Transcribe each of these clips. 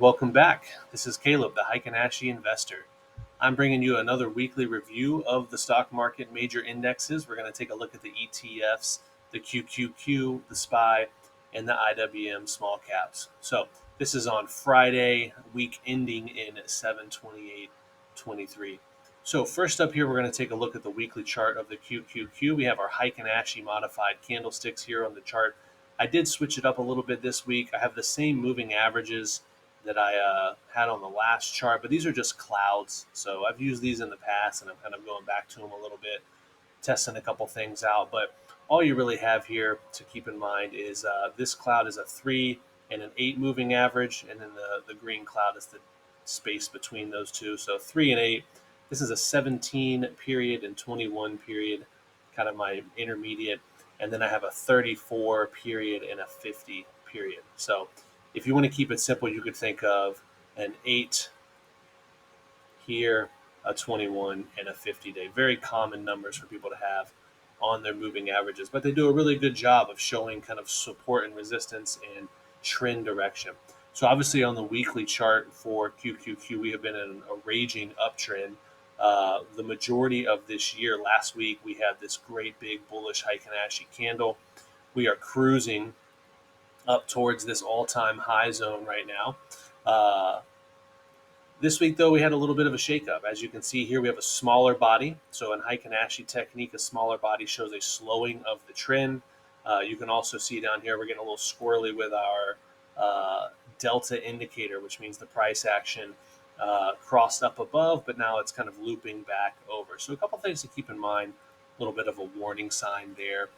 Welcome back. This is Caleb, the Heikin-Ashi-Investor. I'm bringing you another weekly review of the stock market major indexes. We're going to take a look at the ETFs, the QQQ, the SPY, and the IWM small caps. So this is on Friday, week ending in 7/28/23. So first up here, we're going to take a look at the weekly chart of the QQQ. We have our Heikin-Ashi modified candlesticks here on the chart. I did switch it up a little bit this week. I have the same moving averages that I had on the last chart, but these are just clouds. So I've used these in the past, and I'm kind of going back to them a little bit, testing a couple things out. But all you really have here to keep in mind is this cloud is a 3 and an 8 moving average, and then the green cloud is the space between those two. So 3 and 8. This is a 17 period and 21 period, kind of my intermediate. And then I have a 34 period and a 50 period. So if you want to keep it simple, you could think of an 8 here, a 21, and a 50-day. Very common numbers for people to have on their moving averages, but they do a really good job of showing kind of support and resistance and trend direction. So obviously on the weekly chart for QQQ, we have been in a raging uptrend. The majority of this year, last week, we had this great big bullish Heikin-Ashi candle. We are cruising up towards this all-time high zone right now. This week, though, we had a little bit of a shakeup. As you can see here, we have a smaller body. So in Heikin-Ashi technique, a smaller body shows a slowing of the trend. You can also see down here, we're getting a little squirrely with our delta indicator, which means the price action crossed up above, but now it's kind of looping back over. So a couple things to keep in mind, a little bit of a warning sign there.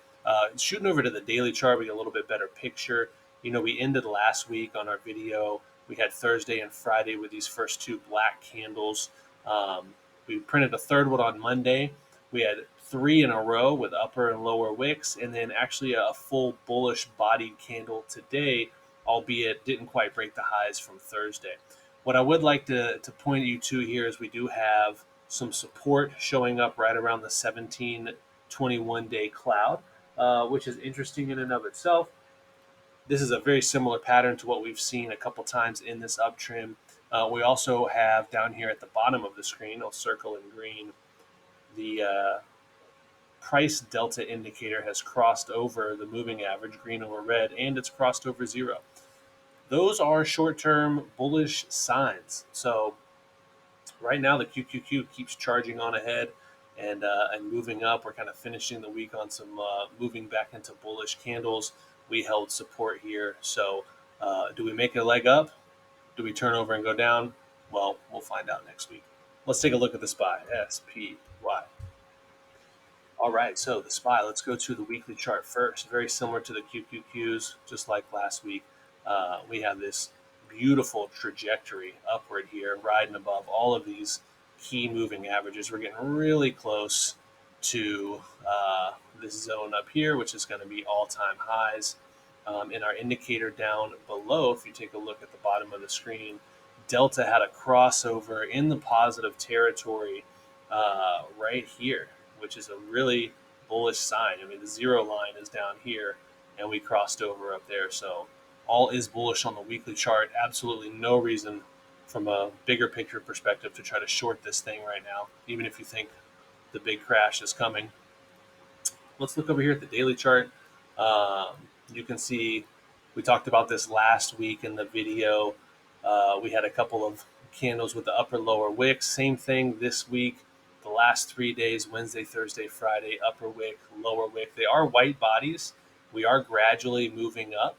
Shooting over to the daily chart, we get a little bit better picture. We ended last week on our video. We had Thursday and Friday with these first two black candles. We printed a third one on Monday. We had 3 in a row with upper and lower wicks, and then actually a full bullish bodied candle today, albeit didn't quite break the highs from Thursday. What I would like to point you to here is we do have some support showing up right around the 1721 day cloud, which is interesting in and of itself. This is a very similar pattern to what we've seen a couple times in this uptrend. We also have down here at the bottom of the screen, I'll circle in green, the price delta indicator has crossed over the moving average, green over red, and it's crossed over zero. Those are short-term bullish signs. So right now the QQQ keeps charging on ahead and moving up. We're kind of finishing the week on some moving back into bullish candles. We held support here. So do we make a leg up? Do we turn over and go down? Well, we'll find out next week. Let's take a look at the SPY, SPY. All right, so the SPY, let's go to the weekly chart first. Very similar to the QQQs, just like last week. We have this beautiful trajectory upward here, riding above all of these key moving averages. We're getting really close to this zone up here, which is going to be all-time highs. In our indicator down below, if you take a look at the bottom of the screen, Delta had a crossover in the positive territory right here, which is a really bullish sign. I mean, the zero line is down here, and we crossed over up there. So all is bullish on the weekly chart. Absolutely no reason from a bigger picture perspective to try to short this thing right now, even if you think the big crash is coming. Let's look over here at the daily chart. You can see we talked about this last week in the video. We had a couple of candles with the upper lower wicks. Same thing this week. The last 3 days, Wednesday, Thursday, Friday, upper wick, lower wick. They are white bodies. We are gradually moving up.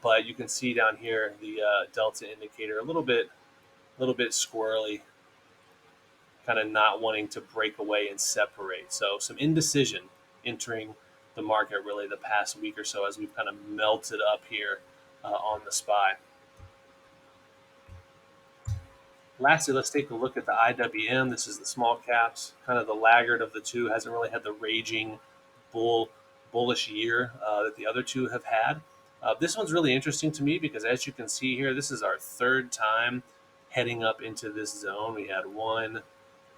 But you can see down here the delta indicator a little bit squirrely, kind of not wanting to break away and separate. So some indecision entering the market really the past week or so as we've kind of melted up here on the SPY. Lastly, let's take a look at the IWM. This is the small caps, kind of the laggard of the two. Hasn't really had the raging bullish year that the other two have had. This one's really interesting to me because, as you can see here, this is our third time heading up into this zone. We had 1,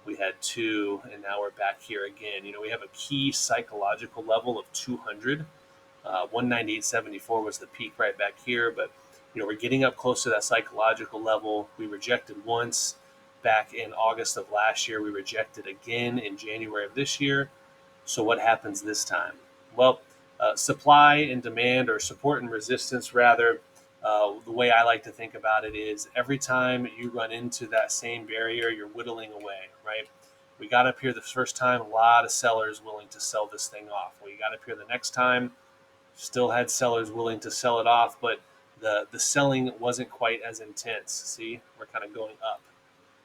we had 2, and now we're back here again. We have a key psychological level of 200. 198.74 was the peak right back here, but we're getting up close to that psychological level. We rejected once back in August of last year. We rejected again in January of this year. So what happens this time? Well, supply and demand, or support and resistance, rather. The way I like to think about it is every time you run into that same barrier, you're whittling away, right? We got up here the first time, a lot of sellers willing to sell this thing off. We got up here the next time, still had sellers willing to sell it off, but the selling wasn't quite as intense. See, we're kind of going up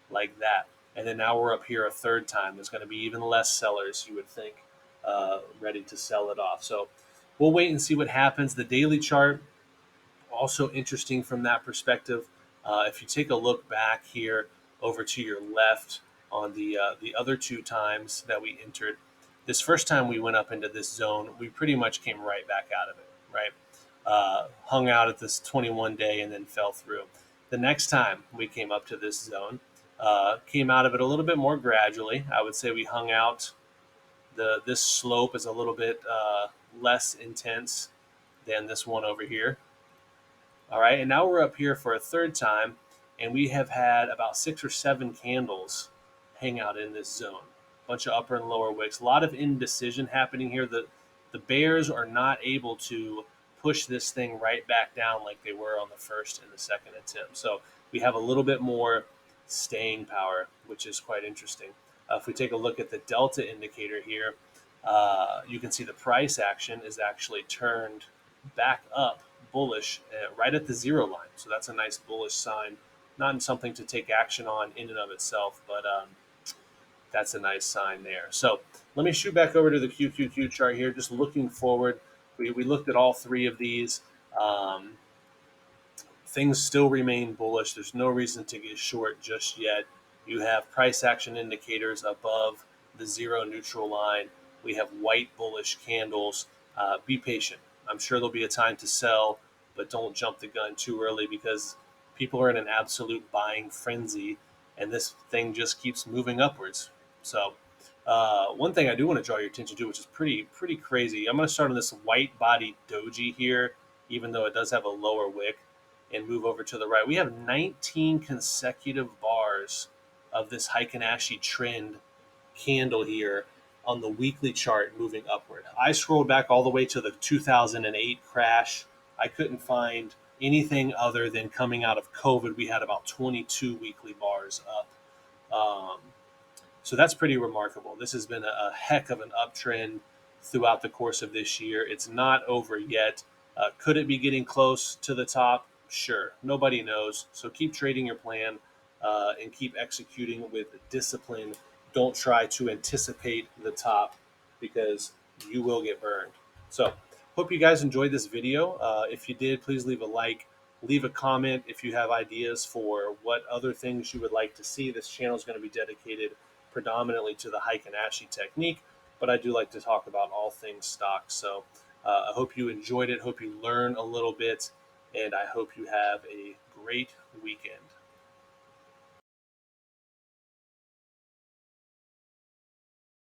like that. And then now we're up here a third time. There's going to be even less sellers, you would think, ready to sell it off. So we'll wait and see what happens. The daily chart, also interesting from that perspective. If you take a look back here over to your left on the other two times that we entered, this first time we went up into this zone, we pretty much came right back out of it, right? Hung out at this 21 day and then fell through. The next time we came up to this zone, came out of it a little bit more gradually. I would say we hung out. This slope is a little bit less intense than this one over here. All right, and now we're up here for a third time, and we have had about 6 or 7 candles hang out in this zone. A bunch of upper and lower wicks. A lot of indecision happening here. The bears are not able to push this thing right back down like they were on the first and the second attempt. So we have a little bit more staying power, which is quite interesting. If we take a look at the delta indicator here, you can see the price action is actually turned back up bullish right at the 0 line. So that's a nice bullish sign. Not something to take action on in and of itself, but that's a nice sign there. So let me shoot back over to the QQQ chart here, just looking forward. We looked at all 3 of these. Things still remain bullish. There's no reason to get short just yet. You have price action indicators above the 0 neutral line. We have white bullish candles. Be patient. I'm sure there'll be a time to sell, but don't jump the gun too early because people are in an absolute buying frenzy, and this thing just keeps moving upwards. So, one thing I do want to draw your attention to, which is pretty crazy. I'm going to start on this white body doji here, even though it does have a lower wick, and move over to the right. We have 19 consecutive bars of this Heikin-Ashi trend candle here on the weekly chart moving upward. I scrolled back all the way to the 2008 crash. I couldn't find anything other than coming out of COVID. We had about 22 weekly bars up. So that's pretty remarkable. This has been a heck of an uptrend throughout the course of this year. It's not over yet. Could it be getting close to the top? Sure. Nobody knows. So keep trading your plan and keep executing with discipline. Don't try to anticipate the top because you will get burned. So hope you guys enjoyed this video. If you did, please leave a like. Leave a comment if you have ideas for what other things you would like to see. This channel is going to be dedicated predominantly to the Heikin-Ashi technique, but I do like to talk about all things stocks. So I hope you enjoyed it. Hope you learn a little bit, and I hope you have a great weekend.